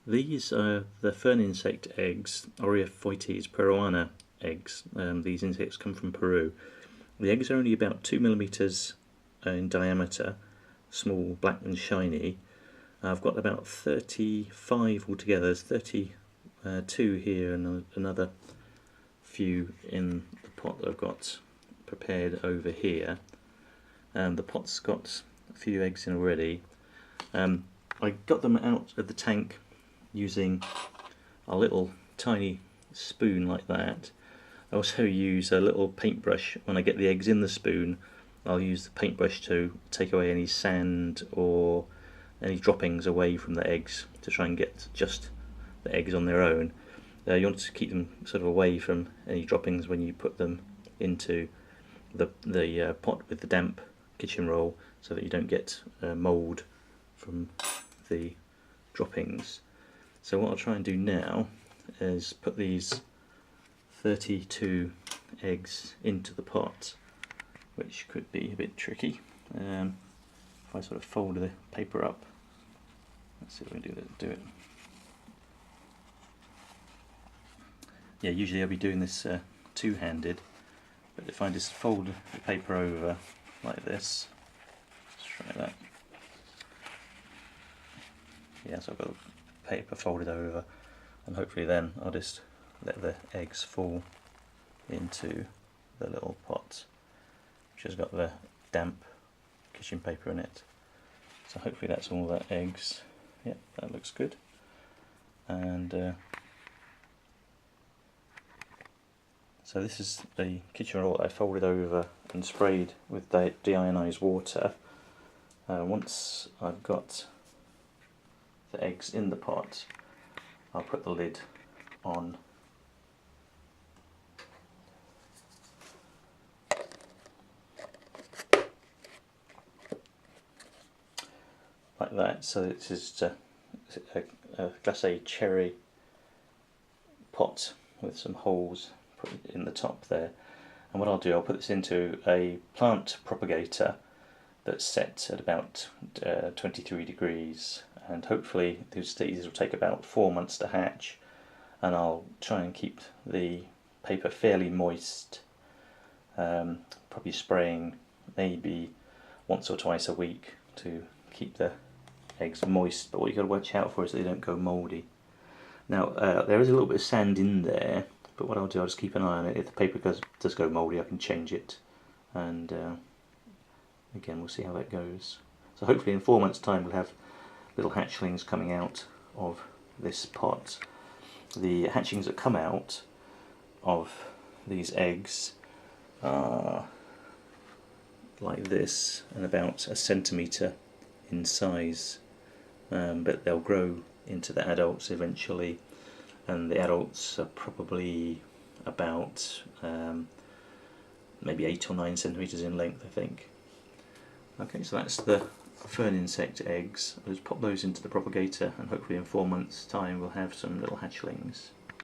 These are the fern insect eggs, Oreophoetes peruana eggs. These insects come from Peru. The eggs are only about 2 mm in diameter, small, black and shiny. I've got about 35 altogether. There's 32 here and another few in the pot that I've got prepared over here. The pot's got a few eggs in already. I got them out of the tank using a little tiny spoon like that. I also use a little paintbrush. When I get the eggs in the spoon, I'll use the paintbrush to take away any sand or any droppings away from the eggs to try and get just the eggs on their own. You want to keep them sort of away from any droppings when you put them into the pot with the damp kitchen roll, so that you don't get mould from the droppings. So what I'll try and do now is put these 32 eggs into the pot, which could be a bit tricky. If I sort of fold the paper up, let's see if we can do it. Yeah, usually I'll be doing this two-handed, but if I just fold the paper over like this, let's try that. Yeah, so I've got the paper folded over, and hopefully then I'll just let the eggs fall into the little pot, which has got the damp kitchen paper in it. So hopefully that's all the eggs. Yep, that looks good. And so this is the kitchen roll that I folded over and sprayed with deionized water. Once I've got the eggs in the pot, I'll put the lid on. Like that, so this is a glacé cherry pot with some holes put in the top there. And what I'll do, I'll put this into a plant propagator that's set at about 23 degrees, and hopefully these will take about 4 months to hatch, and I'll try and keep the paper fairly moist, probably spraying maybe once or twice a week to keep the eggs moist, but what you've got to watch out for is they don't go mouldy. Now there is a little bit of sand in there, but what I'll do, I'll just keep an eye on it. If the paper does go mouldy, I can change it, and again we'll see how that goes. So hopefully in 4 months' time we'll have little hatchlings coming out of this pot. The hatchlings that come out of these eggs are like this, and about 1 centimetre in size, but they'll grow into the adults eventually, and the adults are probably about maybe 8 or 9 centimetres in length, I think. Okay, so that's the fern insect eggs. I'll just pop those into the propagator, and hopefully in 4 months' time we'll have some little hatchlings.